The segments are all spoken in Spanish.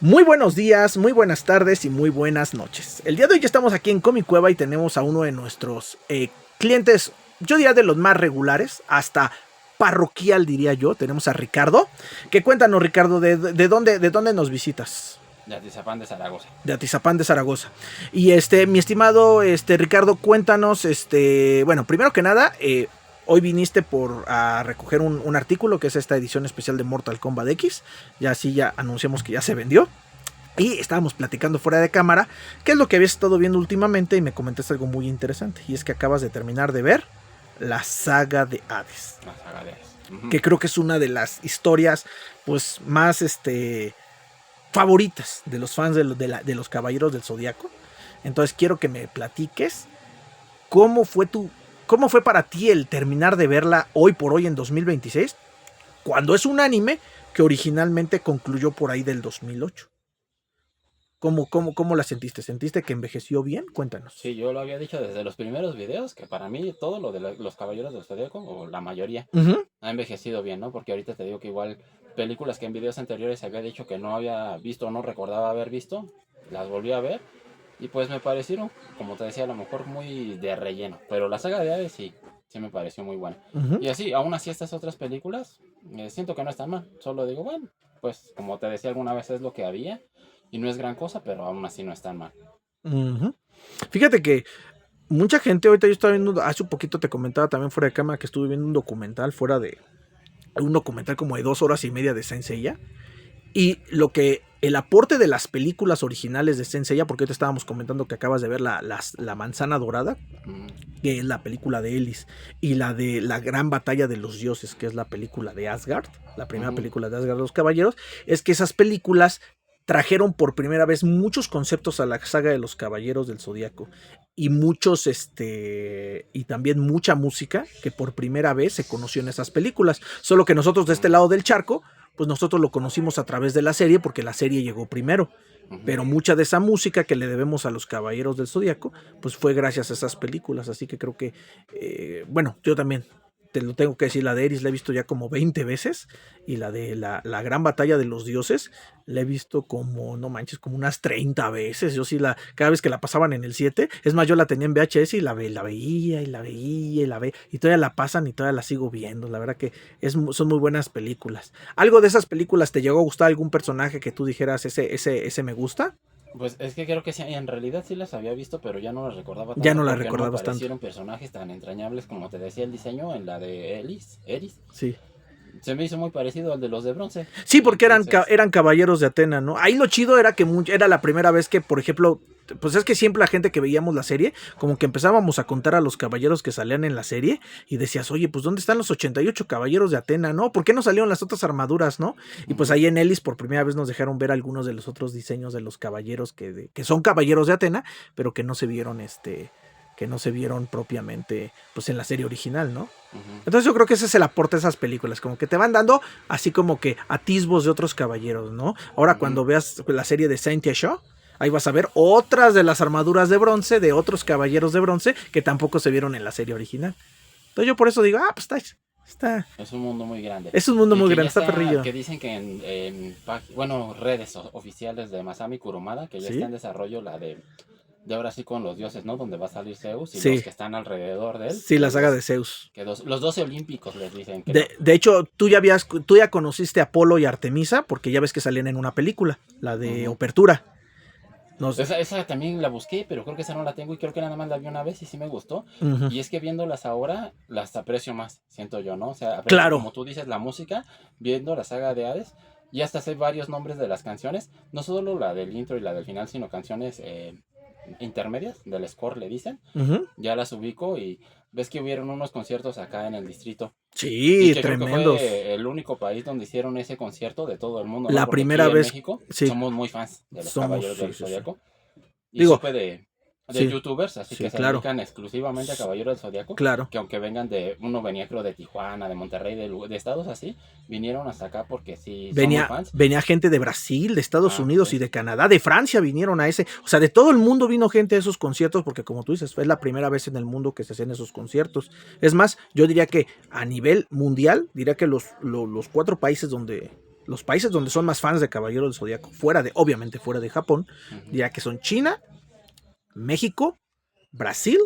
Muy buenos días, muy buenas tardes y muy buenas noches. El día de hoy ya estamos aquí en Comic Cueva y tenemos a uno de nuestros clientes, yo diría de los más regulares, hasta parroquial diría yo. Tenemos a Ricardo. Que cuéntanos, Ricardo, de dónde nos visitas. De Atizapán de Zaragoza. De Atizapán de Zaragoza. Y mi estimado Ricardo, cuéntanos, bueno, primero que nada, hoy viniste a recoger un artículo que es esta edición especial de Mortal Kombat X. Ya así ya anunciamos que ya se vendió. Y estábamos platicando fuera de cámara qué es lo que habías estado viendo últimamente y me comentaste algo muy interesante. Y es que acabas de terminar de ver la saga de Hades. La saga de Hades. Que creo que es una de las historias pues más favoritas de los fans de los Caballeros del Zodiaco. Entonces quiero que me platiques cómo fue para ti el terminar de verla hoy por hoy en 2026, cuando es un anime que originalmente concluyó por ahí del 2008. ¿Cómo la sentiste? ¿Sentiste que envejeció bien? Cuéntanos. Sí, yo lo había dicho desde los primeros videos, que para mí todo lo de los Caballeros del Zodíaco, o la mayoría, ha envejecido bien, ¿no? Porque ahorita te digo que igual películas que en videos anteriores había dicho que no había visto o no recordaba haber visto, las volví a ver y pues me parecieron, como te decía, a lo mejor muy de relleno. Pero la saga de Hades sí me pareció muy buena. Y así, aún así estas otras películas, siento que no están mal. Solo digo, bueno, pues como te decía alguna vez es lo que había. Y no es gran cosa, pero aún así no es tan mal. Fíjate que mucha gente, ahorita yo estaba viendo, hace un poquito te comentaba también fuera de cámara que estuve viendo un documental como de 2 horas y media de Saint Seiya. Y el aporte de las películas originales de Saint Seiya, porque ahorita estábamos comentando que acabas de ver la Manzana Dorada, que es la película de Ellis, y la de La Gran Batalla de los Dioses, que es la película de Asgard, la primera película de Asgard de los Caballeros, es que esas películas trajeron por primera vez muchos conceptos a la saga de los Caballeros del Zodíaco y y también mucha música que por primera vez se conoció en esas películas, solo que nosotros de este lado del charco pues nosotros lo conocimos a través de la serie porque la serie llegó primero. Pero mucha de esa música que le debemos a los Caballeros del Zodíaco, pues fue gracias a esas películas. Así que creo que, bueno, yo también te lo tengo que decir, la de Eris la he visto ya como 20 veces. Y la de la Gran Batalla de los Dioses la he visto como, no manches, como unas 30 veces. Yo sí, cada vez que la pasaban en el 7, es más, yo la tenía en VHS y la veía y la veía y la veía. Y todavía la pasan y todavía la sigo viendo. La verdad que son muy buenas películas. ¿Algo de esas películas te llegó a gustar algún personaje que tú dijeras, ese me gusta? Pues es que creo que sí, en realidad sí las había visto, pero ya no las recordaba tanto. Ya no la porque no me recordabas tanto. parecieron personajes tan entrañables como te decía el diseño en la de Eris. Sí. Se me hizo muy parecido al de los de bronce. Sí, porque Entonces, eran caballeros de Atena, ¿no? Ahí lo chido era que era la primera vez que, por ejemplo, pues es que siempre la gente que veíamos la serie, como que empezábamos a contar a los caballeros que salían en la serie y decías, oye, pues ¿dónde están los 88 caballeros de Atena, no? ¿Por qué no salieron las otras armaduras, no? Y pues ahí en Ellis por primera vez nos dejaron ver algunos de los otros diseños de los caballeros que son caballeros de Atena, pero que no se vieron, propiamente, pues en la serie original, ¿no? Entonces yo creo que ese es el aporte de esas películas, como que te van dando así como que atisbos de otros caballeros, ¿no? Ahora cuando veas la serie de Saint Seiya, ahí vas a ver otras de las armaduras de bronce de otros caballeros de bronce que tampoco se vieron en la serie original. Entonces yo por eso digo, pues está. Es un mundo muy grande. Es un mundo muy grande, está perrillo. Que dicen que en redes oficiales de Masami Kurumada, que ya está en desarrollo la de ahora sí con los dioses, ¿no? Donde va a salir Zeus y los que están alrededor de él. Sí, la saga de Zeus. Que los 12 olímpicos les dicen. De hecho, tú ya conociste a Apolo y Artemisa porque ya ves que salían en una película, la de Apertura. Esa también la busqué, pero creo que esa no la tengo y creo que nada más la vi una vez y sí me gustó. Y es que viéndolas ahora, las aprecio más, siento yo, ¿no? O sea, aprecio, como tú dices, la música, viendo la saga de Hades, y hasta sé varios nombres de las canciones, no solo la del intro y la del final, sino canciones intermedias, del score le dicen. Ya las ubico y ves que hubieron unos conciertos acá en el distrito. Sí, tremendos. Creo que fue el único país donde hicieron ese concierto de todo el mundo, ¿no? La Porque primera aquí vez. En México sí. somos muy fans de los Caballeros del Zodiaco. Y Digo, supe de youtubers, así que se dedican exclusivamente a Caballeros del Zodiaco. Claro. Que aunque vengan uno venía creo de Tijuana, de Monterrey, de estados así, vinieron hasta acá porque sí son muy fans. Venía gente de Brasil, de Estados Unidos y de Canadá, de Francia vinieron a ese. O sea, de todo el mundo vino gente a esos conciertos porque como tú dices, fue la primera vez en el mundo que se hacen esos conciertos. Es más, yo diría que a nivel mundial, diría que los 4 países donde los países donde son más fans de Caballero del Zodíaco, obviamente fuera de Japón, ya que son China, México, Brasil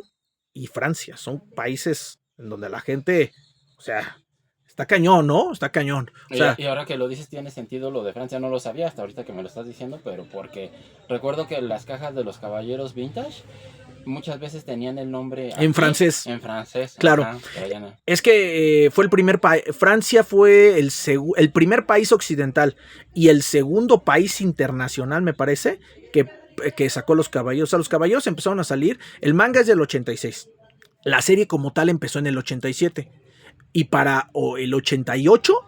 y Francia. Son países en donde la gente, o sea, está cañón, ¿no? Está cañón. O sea, y ahora que lo dices tiene sentido lo de Francia, no lo sabía hasta ahorita que me lo estás diciendo, pero porque recuerdo que las cajas de los caballeros vintage muchas veces tenían el nombre en francés. En francés. Claro. Ajá, no. Es que fue el primer país. Francia fue el primer país occidental y el segundo país internacional, me parece, que sacó los caballeros. O sea, los caballeros empezaron a salir. El manga es del 86. La serie como tal empezó en el 87. Y para el 88.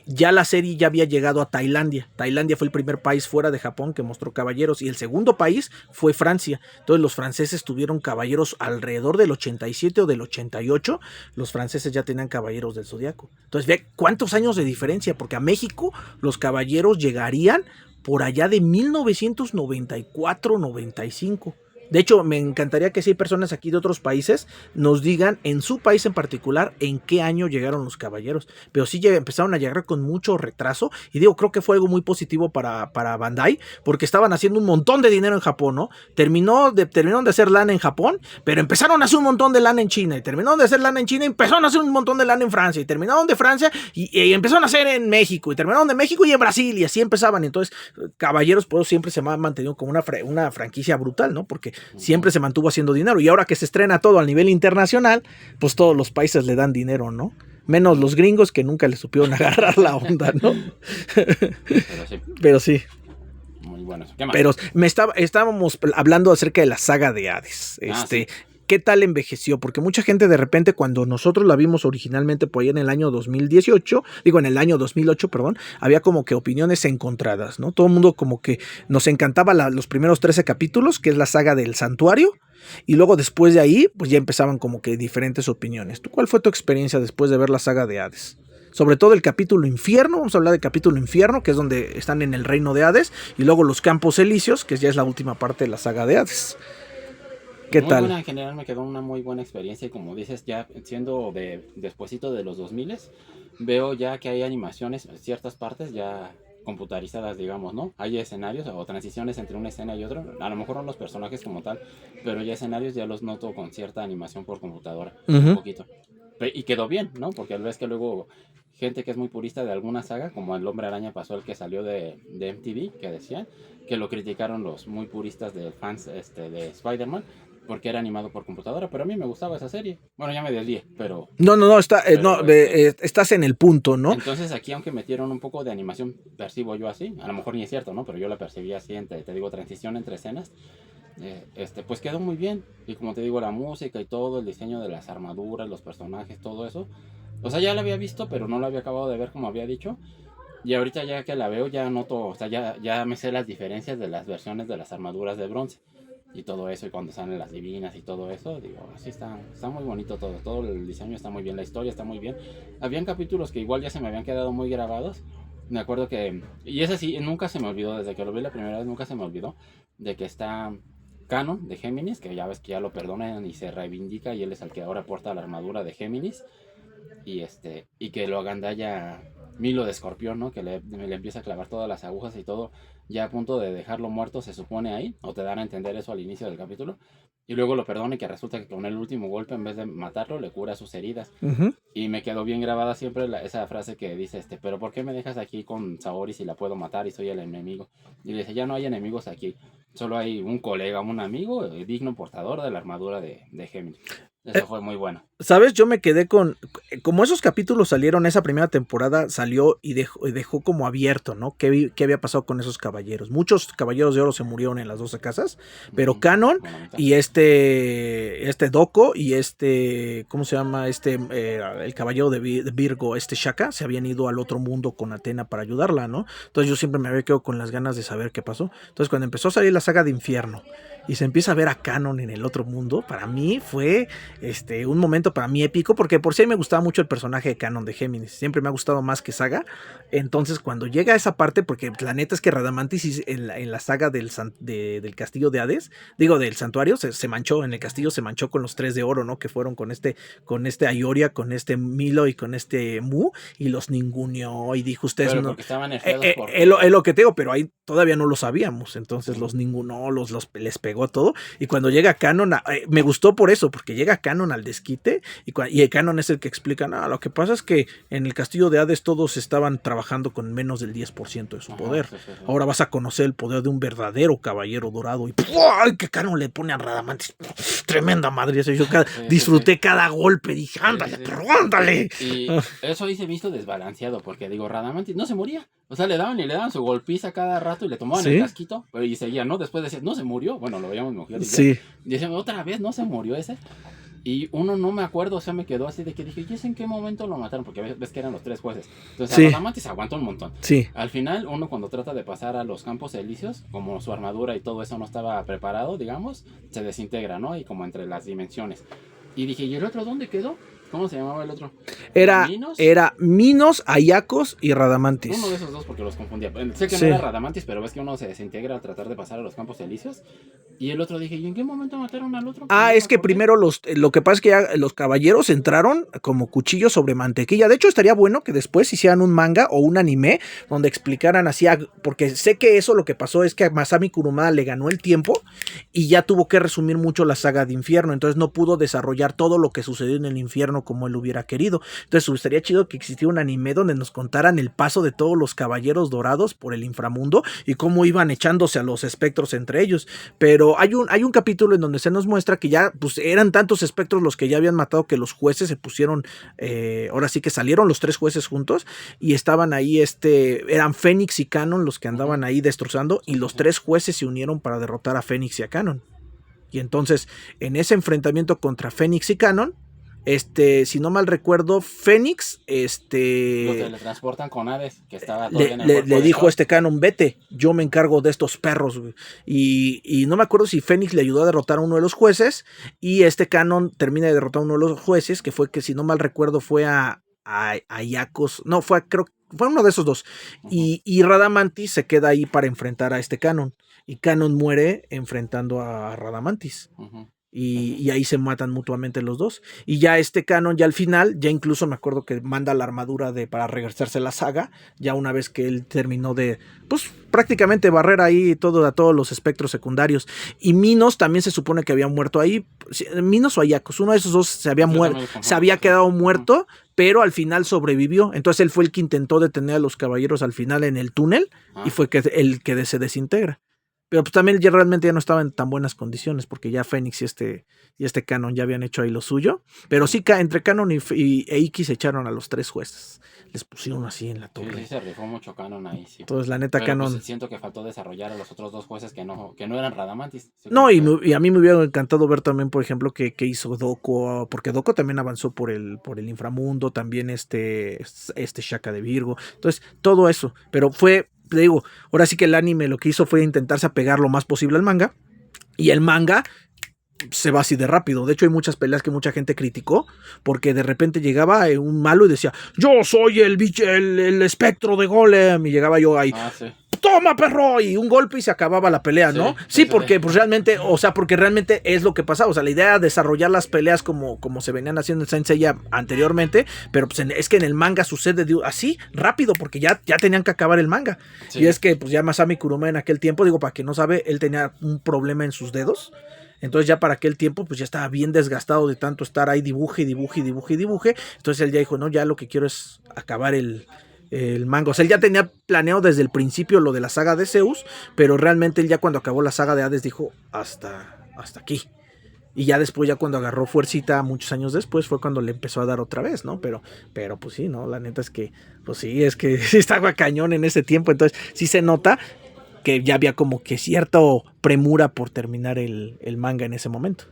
Ya la serie ya había llegado a Tailandia. Tailandia fue el primer país fuera de Japón que mostró caballeros y el segundo país fue Francia. Entonces los franceses tuvieron caballeros alrededor del 87 o del 88. Los franceses ya tenían caballeros del Zodiaco. Entonces ve cuántos años de diferencia, porque a México los caballeros llegarían por allá de 1994-95. De hecho, me encantaría que si hay personas aquí de otros países nos digan en su país en particular en qué año llegaron los caballeros. Pero sí empezaron a llegar con mucho retraso. Y digo, creo que fue algo muy positivo para Bandai, porque estaban haciendo un montón de dinero en Japón, ¿no? Terminaron de hacer lana en Japón, pero empezaron a hacer un montón de lana en China. Y terminaron de hacer lana en China y empezaron a hacer un montón de lana en Francia. Y terminaron de Francia y empezaron a hacer en México. Y terminaron de México y en Brasil. Y así empezaban. Entonces, caballeros, por eso siempre se ha mantenido como una franquicia brutal, ¿no? Porque siempre se mantuvo haciendo dinero y ahora que se estrena todo a nivel internacional, pues todos los países le dan dinero, ¿no? Menos los gringos que nunca le supieron agarrar la onda, ¿no? Pero sí. Muy bueno. ¿Qué más? Pero estábamos hablando acerca de la saga de Hades. Sí. ¿Qué tal envejeció? Porque mucha gente de repente cuando nosotros la vimos originalmente por ahí en el año 2018, en el año 2008, perdón, había como que opiniones encontradas, ¿no? Todo el mundo como que nos encantaba los primeros 13 capítulos, que es la saga del santuario, y luego después de ahí, pues ya empezaban como que diferentes opiniones. ¿Cuál fue tu experiencia después de ver la saga de Hades? Sobre todo el capítulo Infierno, vamos a hablar del capítulo Infierno, que es donde están en el reino de Hades, y luego los Campos Elíseos, que ya es la última parte de la saga de Hades. ¿Qué tal? Buena, en general me quedó una muy buena experiencia y como dices, ya siendo despuesito de los 2000 veo ya que hay animaciones, ciertas partes ya computarizadas, digamos, ¿no? Hay escenarios o transiciones entre una escena y otra, a lo mejor no los personajes como tal, pero ya escenarios ya los noto con cierta animación por computadora, un poquito. Y quedó bien, ¿no? Porque ves que luego gente que es muy purista de alguna saga, como el Hombre Araña pasó el que salió de MTV, que decían que lo criticaron los muy puristas de fans de Spider-Man, porque era animado por computadora, pero a mí me gustaba esa serie. Bueno, ya me desvié, pero... No, estás en el punto, ¿no? Entonces aquí, aunque metieron un poco de animación, percibo yo así, a lo mejor ni es cierto, ¿no? Pero yo la percibí así, te digo, transición entre escenas, pues quedó muy bien. Y como te digo, la música y todo, el diseño de las armaduras, los personajes, todo eso, o sea, ya la había visto, pero no la había acabado de ver como había dicho. Y ahorita ya que la veo, ya noto, o sea, ya me sé las diferencias de las versiones de las armaduras de bronce. Y todo eso, y cuando salen las divinas y todo eso, digo, sí está muy bonito todo el diseño está muy bien, la historia está muy bien. Habían capítulos que igual ya se me habían quedado muy grabados, me acuerdo que, y ese sí, nunca se me olvidó, desde que lo vi la primera vez, nunca se me olvidó, de que está Canon de Géminis, que ya ves que ya lo perdonan y se reivindica, y él es el que ahora porta la armadura de Géminis, y que lo agandalla Milo de Escorpión, ¿no? Que le empieza a clavar todas las agujas y todo, ya a punto de dejarlo muerto, se supone ahí, o te dan a entender eso al inicio del capítulo, y luego lo perdona y que resulta que con el último golpe, en vez de matarlo, le cura sus heridas. Y me quedó bien grabada siempre esa frase que dice, pero ¿por qué me dejas aquí con Saori si la puedo matar y soy el enemigo? Y le dice, ya no hay enemigos aquí, solo hay un colega, un amigo, digno portador de la armadura de Géminis. Eso fue muy bueno. ¿Sabes? Yo me quedé como esos capítulos salieron, esa primera temporada salió y dejó como abierto, ¿no? ¿Qué había pasado con esos caballeros? Muchos caballeros de oro se murieron en las 12 casas, pero Canon y este Doko y ¿cómo se llama? El caballero de Virgo, Shaka, se habían ido al otro mundo con Atena para ayudarla, ¿no? Entonces yo siempre me había quedado con las ganas de saber qué pasó. Entonces cuando empezó a salir la saga de Infierno y se empieza a ver a Canon en el otro mundo, para mí fue un momento para mí épico, porque por sí me gustaba mucho el personaje de canon de Géminis, siempre me ha gustado más que Saga. Entonces cuando llega a esa parte, porque la neta es que Radamantis en la saga del castillo de Hades, digo del santuario, se manchó, en el castillo se manchó con los 3 de oro, ¿no? Que fueron con este Ayoria, con este Milo y con este Mu, y los ninguneó y dijo, ustedes Pero no... porque estaban nerfeados Es lo que te digo, pero ahí todavía no lo sabíamos, entonces los ningunó, les pegó todo, y cuando llega Canon, me gustó por eso, porque llega Canon al desquite, y el Canon es el que explica, no, lo que pasa es que en el castillo de Hades todos estaban trabajando con menos del 10% de su poder, Sí. ahora vas a conocer el poder de un verdadero caballero dorado, y ¡ay! Que Canon le pone a Radamantis, tremenda madre, yo disfruté cada golpe, dije, ándale, pero ándale. Y eso ahí se ha visto desbalanceado, porque digo, Radamantis no se moría, o sea, le daban su golpiza cada rato y le tomaban el casquito, pero y seguía, ¿no? Después decían, no se murió, bueno, lo veíamos mujer, y decían, otra vez no se murió ese. Y uno no me acuerdo, o sea, me quedó así de que dije, ¿y ese en qué momento lo mataron? Porque ves que eran los 3 jueces. Entonces, Radamantis aguantó un montón. Al final, uno cuando trata de pasar a los campos elíseos, como su armadura y todo eso no estaba preparado, digamos, se desintegra, ¿no? Y como entre las dimensiones. Y dije, ¿y el otro dónde quedó? ¿Cómo se llamaba el otro? Era Minos, Ayacos y Radamantis. Uno de esos dos porque los confundía. Sé que no era Radamantis, pero ves que uno se desintegra al tratar de pasar a los campos elíseos. Y el otro dije, ¿y en qué momento mataron al otro? Es que primero lo que pasa es que ya los caballeros entraron como cuchillos sobre mantequilla. De hecho, estaría bueno que después hicieran un manga o un anime donde explicaran así, porque sé que eso lo que pasó es que a Masami Kurumada le ganó el tiempo y ya tuvo que resumir mucho la saga de Infierno. Entonces no pudo desarrollar todo lo que sucedió en el infierno como él hubiera querido. Entonces estaría chido que existiera un anime donde nos contaran el paso de todos los caballeros dorados por el inframundo y cómo iban echándose a los espectros entre ellos. Pero hay un capítulo en donde se nos muestra que ya pues eran tantos espectros los que ya habían matado que los jueces se pusieron, ahora sí que salieron los 3 jueces juntos y estaban ahí, eran Fénix y Canon los que andaban ahí destrozando, y los 3 jueces se unieron para derrotar a Fénix y a Canon. Y entonces en ese enfrentamiento contra Fénix y Canon, si no mal recuerdo, Fénix, Los teletransportan con Hades, que estaba todavía en el cuerpo le dijo Canon, vete, yo me encargo de estos perros. Y no me acuerdo si Fénix le ayudó a derrotar a uno de los jueces, y Canon termina de derrotar a uno de los jueces, que fue que si no mal recuerdo fue a Iacos, no, fue uno de esos dos. Y Radamantis se queda ahí para enfrentar a Canon, y Canon muere enfrentando a Radamantis. Y ahí se matan mutuamente los dos. Y ya Canon, ya al final, ya incluso me acuerdo que manda la armadura para regresarse a la saga, ya una vez que él terminó de, pues prácticamente barrer ahí a todos los espectros secundarios. Y Minos también se supone que había muerto ahí. Minos o Ayacos, uno de esos dos se había quedado muerto, pero al final sobrevivió. Entonces él fue el que intentó detener a los caballeros al final en el túnel, y fue el que se desintegra. Pero pues también ya realmente ya no estaba en tan buenas condiciones, porque ya Fénix y Canon ya habían hecho ahí lo suyo. Pero sí, entre Canon y Iki se echaron a los 3 jueces. Les pusieron así en la torre. Sí, se rifó mucho Canon ahí, sí. Entonces, la neta, pero Canon... Pues, siento que faltó desarrollar a los otros 2 jueces que no eran Radamantis. No, y a mí me hubiera encantado ver también, por ejemplo, que hizo Doko, porque Doko también avanzó por el inframundo, también Shaka de Virgo. Entonces, todo eso. Pero te digo, ahora sí que el anime lo que hizo fue intentarse apegar lo más posible al manga, y el manga se va así de rápido. De hecho, hay muchas peleas que mucha gente criticó, porque de repente llegaba un malo y decía, yo soy el espectro de Golem, y llegaba yo ahí, toma perro, y un golpe y se acababa la pelea, ¿no? Sí, porque pues realmente, porque realmente es lo que pasaba. O sea, la idea era desarrollar las peleas como se venían haciendo en Saint Seiya anteriormente, pero pues es que en el manga sucede así rápido, porque ya tenían que acabar el manga. Y es que pues ya Masami Kurumada en aquel tiempo, digo, para quien no sabe, él tenía un problema en sus dedos. Entonces ya para aquel tiempo pues ya estaba bien desgastado de tanto estar ahí dibuje. Entonces él ya dijo, no, ya lo que quiero es acabar el manga. O sea, él ya tenía planeado desde el principio lo de la saga de Zeus, pero realmente él ya cuando acabó la saga de Hades dijo, hasta aquí. Y ya después, ya cuando agarró fuercita muchos años después, fue cuando le empezó a dar otra vez, ¿no? Pero pues sí, ¿no? La neta es que, pues sí, es que sí estaba cañón en ese tiempo. Entonces sí se nota que ya había como que cierta premura por terminar el manga en ese momento.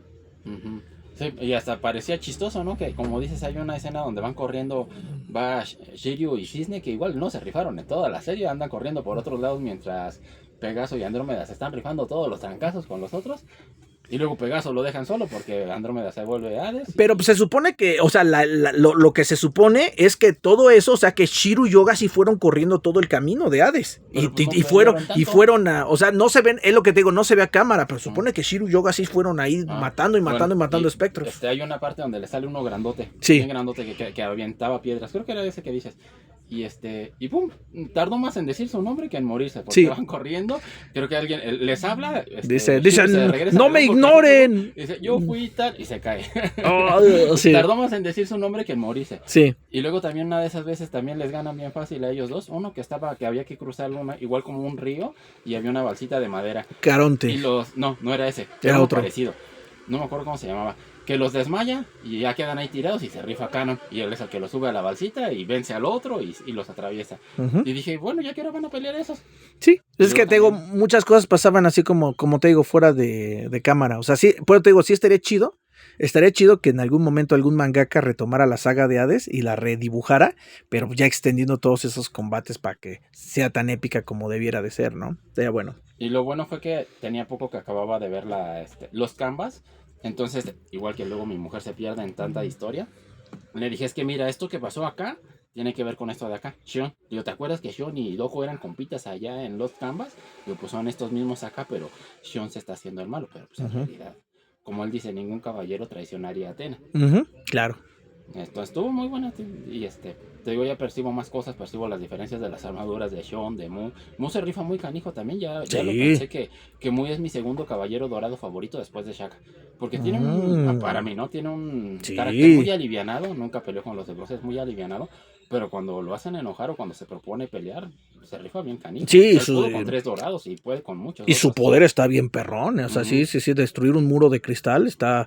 Sí, y hasta parecía chistoso, ¿no? Que como dices, hay una escena donde van corriendo, va Shiryu y Cisne, que igual no se rifaron en toda la serie, andan corriendo por otros lados mientras Pegaso y Andrómeda se están rifando todos los trancazos con los otros. Y luego Pegaso lo dejan solo porque Andrómeda se vuelve Hades. Pero pues, se supone que, o sea, lo que se supone es que todo eso, o sea, que Shiro y Yoga sí fueron corriendo todo el camino de Hades. Pero, pues, Y fueron a, o sea, no se ven, es lo que te digo, no se ve a cámara, pero supone que Shiro y Yoga sí fueron ahí matando espectros. Hay una parte donde le sale uno grandote. Sí. Bien grandote que avientaba piedras. Creo que era ese que dices. Y pum, tardó más en decir su nombre que en morirse, porque van corriendo. Creo que alguien les habla. Dicen, no me ignoren. Dice, yo fui tal, y se cae. Sí. Tardó más en decir su nombre que en morirse. Sí. Y luego también una de esas veces también les ganan bien fácil a ellos dos. Uno que había que cruzar igual como un río, y había una balsita de madera. Caronte. Y no era ese, era otro parecido. No me acuerdo cómo se llamaba. Que los desmaya y ya quedan ahí tirados y se rifa Canon. Y él es el que los sube a la balsita y vence al otro y los atraviesa. Y dije, bueno, ya que ahora van a pelear esos. Sí, es que te digo, muchas cosas pasaban así como te digo, fuera de cámara. O sea, sí, pero te digo, sí estaría chido. Estaría chido que en algún momento algún mangaka retomara la saga de Hades y la redibujara, pero ya extendiendo todos esos combates para que sea tan épica como debiera de ser, ¿no? Sería bueno. Y lo bueno fue que tenía poco que acababa de ver los canvas. Entonces, igual que luego mi mujer se pierde en tanta historia, le dije, es que mira, esto que pasó acá tiene que ver con esto de acá. Shion, digo, ¿te acuerdas que Shion y Dojo eran compitas allá en los canvas? Digo, pues son estos mismos acá, pero Shion se está haciendo el malo. Pero pues en realidad, como él dice, ningún caballero traicionaría a Atena. Claro. Esto estuvo muy bueno. Y te digo, ya percibo más cosas, percibo las diferencias de las armaduras de Shion, de Mu. Mu se rifa muy canijo también, ya lo pensé que Mu es mi segundo caballero dorado favorito después de Shaka. Porque tiene para mí, ¿no? Tiene un carácter muy alivianado, nunca peleó con los de bronce, es muy alivianado. Pero cuando lo hacen enojar o cuando se propone pelear, se rifa bien canijo. Sí, pudo con 3 dorados y puede con muchos. Y su poder está bien perrón. O sea, sí, destruir un muro de cristal está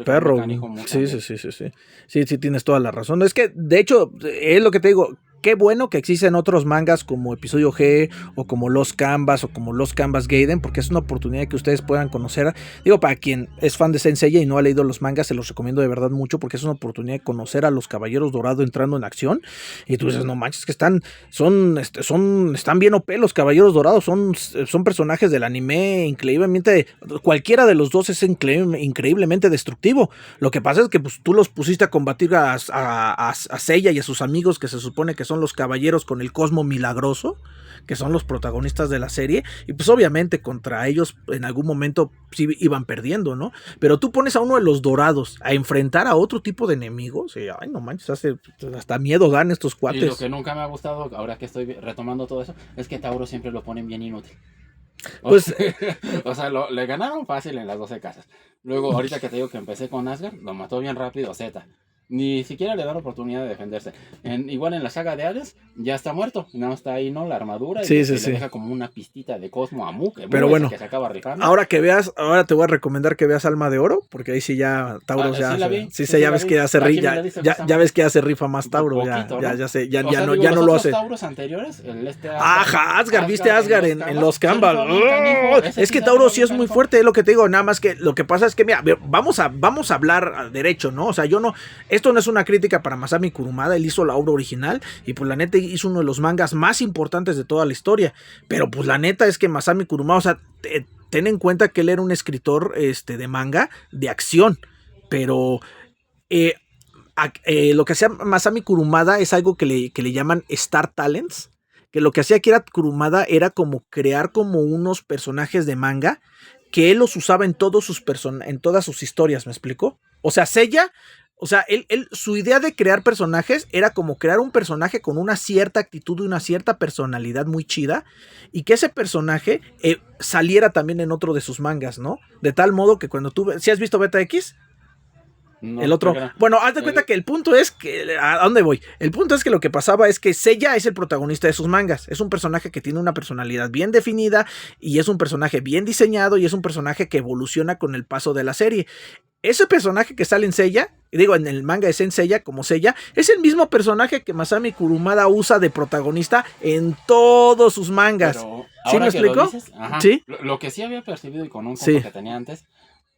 perro. Sí, tienes toda la razón. Es que, de hecho, es lo que te digo. Qué bueno que existen otros mangas como Episodio G o como Los Canvas o como Los Canvas Gaiden, porque es una oportunidad que ustedes puedan conocer. Digo, para quien es fan de Saint Seiya y no ha leído los mangas, se los recomiendo de verdad mucho, porque es una oportunidad de conocer a los Caballeros Dorados entrando en acción. Y tú dices, no manches, que están bien OP los Caballeros Dorados, son personajes del anime increíblemente. Cualquiera de los dos es increíblemente destructivo. Lo que pasa es que pues, tú los pusiste a combatir a Seiya y a sus amigos, que se supone que son los caballeros con el cosmo milagroso, que son los protagonistas de la serie, y pues obviamente contra ellos en algún momento sí iban perdiendo, ¿no? Pero tú pones a uno de los dorados a enfrentar a otro tipo de enemigos, y ay, no manches, hasta miedo dan estos cuates. Y lo que nunca me ha gustado, ahora que estoy retomando todo eso, es que Tauro siempre lo ponen bien inútil. Pues, o sea, le ganaron fácil en las 12 casas. Luego, ahorita que te digo que empecé con Asgard, lo mató bien rápido Z. Ni siquiera le da la oportunidad de defenderse. Igual en la saga de Hades, ya está muerto. No está ahí, ¿no? La armadura. Y le deja como una pistita de Cosmo a Mu, pero bueno, que se acaba rifando. Ahora te voy a recomendar que veas Alma de Oro, porque ahí sí ya Tauro ya ves que ya se rifa. Ya ves que ya se rifa más Tauro. Poquito, ya no lo hace. Los Tauros anteriores, Asgard, viste Asgard en los Canvas. Es que Tauro sí es muy fuerte, es lo que te digo. Nada más que lo que pasa es que, mira, vamos a hablar derecho, ¿no? O sea, esto no es una crítica para Masami Kurumada, él hizo la obra original y pues la neta hizo uno de los mangas más importantes de toda la historia, pero pues la neta es que Masami Kurumada, o sea, ten en cuenta que él era un escritor de manga de acción, pero lo que hacía Masami Kurumada es algo que le llaman Star Talents, que lo que hacía Akira Kurumada era como crear como unos personajes de manga que él los usaba en todas sus historias, ¿me explico? O sea, Seiya, su idea de crear personajes era como crear un personaje con una cierta actitud y una cierta personalidad muy chida, y que ese personaje saliera también en otro de sus mangas, ¿no? De tal modo que cuando tú... ¿Sí has visto Beta X? No, el otro. Bueno, haz de cuenta que el punto es que... ¿A dónde voy? El punto es que lo que pasaba es que Seiya es el protagonista de sus mangas. Es un personaje que tiene una personalidad bien definida, y es un personaje bien diseñado, y es un personaje que evoluciona con el paso de la serie. Ese personaje que sale en Seiya, en el manga de Saint Seiya como Seiya, es el mismo personaje que Masami Kurumada usa de protagonista en todos sus mangas. Pero ¿sí me explico? Dices, ¿sí? Lo que sí había percibido y con un punto que tenía antes,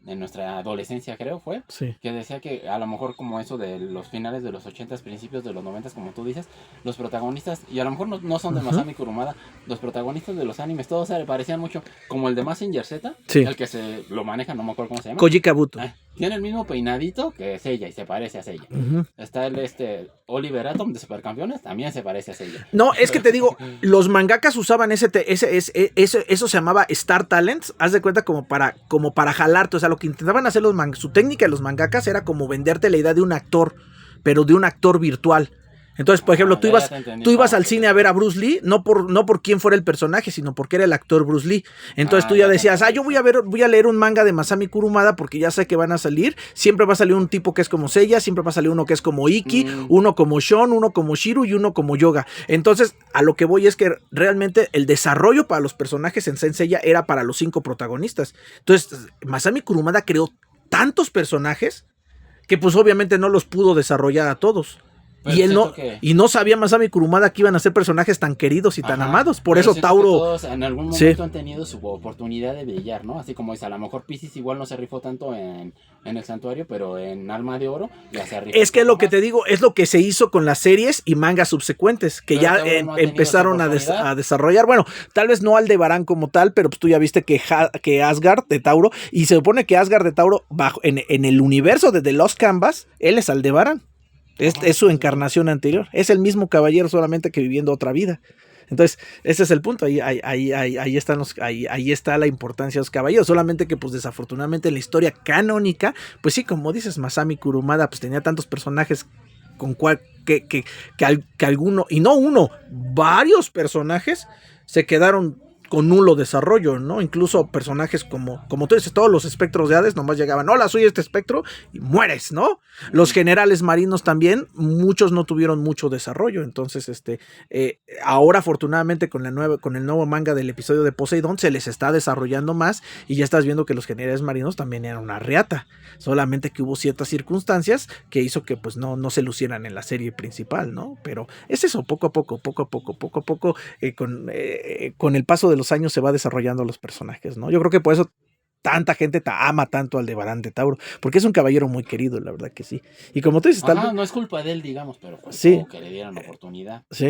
en nuestra adolescencia, creo fue, Sí. que decía que a lo mejor como eso de los finales de los 80s, principios de los 90s, como tú dices, los protagonistas, y a lo mejor no son de Masami Kurumada, los protagonistas de los animes, todos se le parecían mucho, como el de Mazinger Z, Sí. el que se lo maneja, no me acuerdo cómo se llama. Koji Kabuto. Tiene el mismo peinadito que Seiya y se parece a Seiya. Está el Oliver Atom de Supercampeones, también se parece a Seiya. No, es que te digo, los mangakas usaban eso se llamaba Star Talents, haz de cuenta como para jalarte, o sea, lo que intentaban hacer su técnica de los mangakas era como venderte la idea de un actor, pero de un actor virtual. Entonces, por ejemplo, tú ibas al cine a ver a Bruce Lee, no por quién fuera el personaje, sino porque era el actor Bruce Lee. Entonces tú ya decías, yo voy a leer un manga de Masami Kurumada porque ya sé que van a salir. Siempre va a salir un tipo que es como Seiya, siempre va a salir uno que es como Iki, uno como Shon, uno como Shiru y uno como Yoga. Entonces, a lo que voy es que realmente el desarrollo para los personajes en Saint Seiya era para los 5 protagonistas. Entonces, Masami Kurumada creó tantos personajes que pues obviamente no los pudo desarrollar a todos. Y él no sabía Masami Kurumada que iban a ser personajes tan queridos y tan amados. Por eso Tauro. Todos en algún momento han tenido su oportunidad de brillar, ¿no? Así como dice, a lo mejor Piscis igual no se rifó tanto en el Santuario, pero en Alma de Oro ya se rifó. Es que lo que te digo es lo que se hizo con las series y mangas subsecuentes, que pero ya empezaron a desarrollar. Bueno, tal vez no Aldebarán como tal, pero pues tú ya viste que Asgard de Tauro, y se supone que Asgard de Tauro, en el universo de The Lost Canvas, él es Aldebarán. Es su encarnación anterior. Es el mismo caballero, solamente que viviendo otra vida. Entonces, ese es el punto. Ahí está la importancia de los caballeros. Solamente que, pues, desafortunadamente, en la historia canónica, pues sí, como dices, Masami Kurumada, pues tenía tantos personajes con que alguno, y no uno, varios personajes se quedaron con nulo desarrollo, ¿no? Incluso personajes como tú dices, todos los espectros de Hades nomás llegaban, hola, soy este espectro, y mueres, ¿no? Los generales marinos también, muchos no tuvieron mucho desarrollo. Entonces, ahora afortunadamente con el nuevo manga del episodio de Poseidón se les está desarrollando más, y ya estás viendo que los generales marinos también eran una riata, solamente que hubo ciertas circunstancias que hizo que pues no se lucieran en la serie principal, ¿no? Pero es eso, poco a poco, con el paso de los años se va desarrollando los personajes, ¿no? Yo creo que por eso tanta gente ama tanto al Aldebarán de Tauro, porque es un caballero muy querido, la verdad que sí. Y como tú dices, no es culpa de él, digamos, pero pues sí, que le dieran oportunidad. Sí,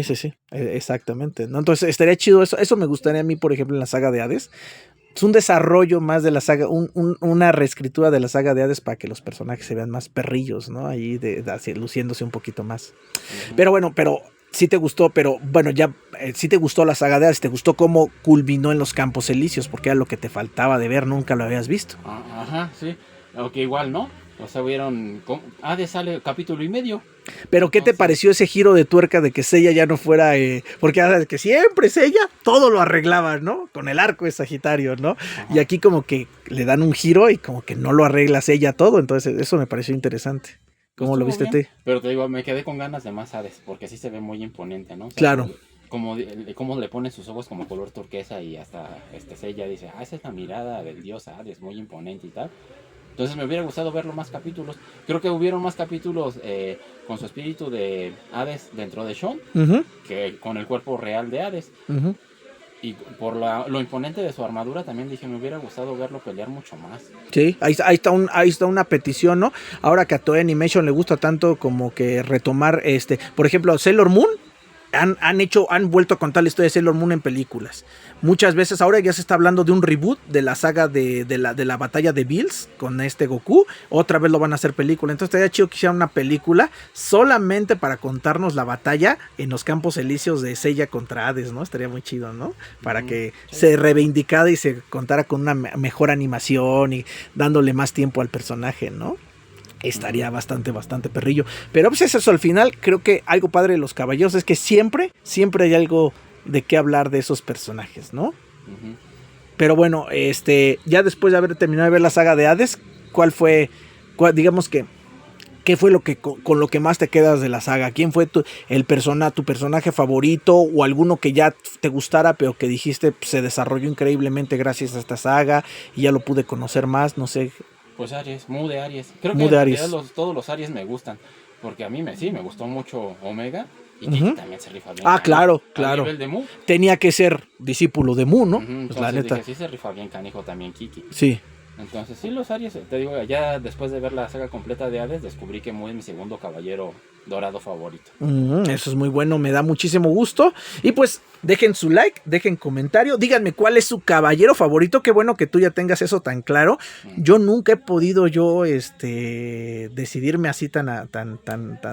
exactamente, ¿no? Entonces estaría chido eso me gustaría a mí, por ejemplo, en la saga de Hades. Es un desarrollo más de la saga, una reescritura de la saga de Hades para que los personajes se vean más perrillos, ¿no? Ahí luciéndose un poquito más. Pero bueno, sí te gustó, sí te gustó la saga de Hades, te gustó cómo culminó en los Campos Elíseos, porque era lo que te faltaba de ver, nunca lo habías visto. Ajá, sí, aunque igual, ¿no? O sea, vieron, Hades sale capítulo y medio. Pero ¿qué te pareció ese giro de tuerca de que Seiya ya no fuera, porque que siempre Seiya todo lo arreglaba, ¿no? Con el arco de Sagitario, ¿no? Ajá. Y aquí como que le dan un giro y como que no lo arregla Seiya todo, entonces eso me pareció interesante. ¿Cómo lo viste tú? Pero te digo, me quedé con ganas de más Hades, porque sí se ve muy imponente, ¿no? O sea, claro. Como le pone sus ojos como color turquesa, y hasta Seiya dice, esa es la mirada del dios Hades, muy imponente y tal. Entonces me hubiera gustado verlo más capítulos. Creo que hubieron más capítulos con su espíritu de Hades dentro de Shon, que con el cuerpo real de Hades. Y por lo imponente de su armadura también dije, me hubiera gustado verlo pelear mucho más. Sí, ahí está una petición, ¿no? Ahora que a Toei Animation le gusta tanto como que retomar, por ejemplo, Sailor Moon, han vuelto a contar la historia de Sailor Moon en películas. Muchas veces ahora ya se está hablando de un reboot de la saga de la batalla de Bills con Goku. Otra vez lo van a hacer película. Entonces estaría chido que hicieran una película solamente para contarnos la batalla en los Campos Elíseos de Seiya contra Hades, ¿no? Estaría muy chido, ¿no? Para que se reivindicara y se contara con una mejor animación y dándole más tiempo al personaje, ¿no? Estaría bastante perrillo. Pero pues eso, al final creo que algo padre de los caballeros es que siempre hay algo de qué hablar de esos personajes, ¿no? Pero bueno, ya después de haber terminado de ver la saga de Hades, digamos que ¿qué fue con lo que más te quedas de la saga? ¿Quién fue tu personaje favorito, o alguno que ya te gustara pero que dijiste pues, se desarrolló increíblemente gracias a esta saga y ya lo pude conocer más? No sé. Pues Aries, Mu de Aries. Creo que en realidad todos los Aries me gustan, porque a mí me gustó mucho Omega, y Kiki también se rifa bien. Claro. A nivel de Mu. Tenía que ser discípulo de Mu, ¿no? Pues la neta. Dije, sí se rifa bien canijo también Kiki. Sí. Entonces, sí, los Aries, te digo, ya después de ver la saga completa de Hades, descubrí que Mu es mi segundo caballero dorado favorito. Eso es muy bueno, me da muchísimo gusto. Y pues dejen su like, dejen comentario, díganme cuál es su caballero favorito. Qué bueno que tú ya tengas eso tan claro. Yo nunca he podido decidirme así tan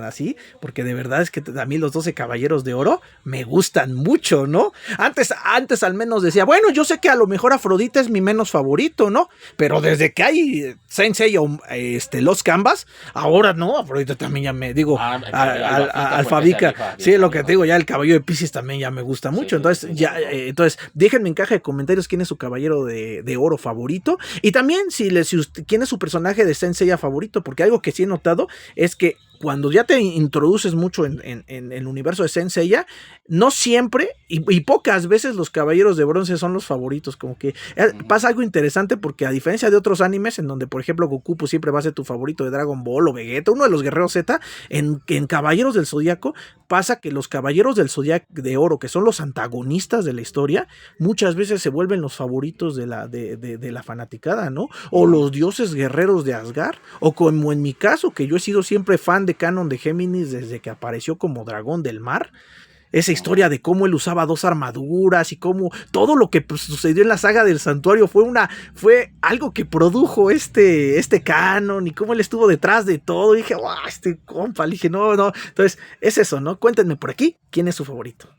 así, porque de verdad es que a mí los 12 caballeros de oro me gustan mucho, ¿no? Antes al menos decía, bueno, yo sé que a lo mejor Afrodita es mi menos favorito, ¿no? Pero desde que hay Saint Seiya o Los Canvas, ahora no, Afrodita también ya me digo, Alfabica, sí, lo que te digo, ya el caballo de Piscis también ya me gusta mucho. Sí, entonces, sí, entonces, déjenme en caja de comentarios quién es su caballero de oro favorito. Y también quién es su personaje de Saint Seiya favorito, porque algo que sí he notado es que cuando ya te introduces mucho en el universo de Saint Seiya, no siempre y pocas veces los caballeros de bronce son los favoritos. Como que pasa algo interesante, porque a diferencia de otros animes en donde, por ejemplo, Goku pues, siempre va a ser tu favorito de Dragon Ball o Vegeta, uno de los guerreros Z, en Caballeros del Zodiaco pasa que los caballeros del Zodiaco de oro, que son los antagonistas de la historia, muchas veces se vuelven los favoritos de la fanaticada, ¿no? O los dioses guerreros de Asgard, o como en mi caso, que yo he sido siempre fan de Canon de Géminis desde que apareció como dragón del mar. Esa historia de cómo él usaba 2 armaduras y cómo todo lo que pues, sucedió en la saga del santuario fue algo que produjo este canon, y cómo él estuvo detrás de todo. Y dije, wow, compa, le dije, no. Entonces, es eso, ¿no? Cuéntenme por aquí, ¿quién es su favorito?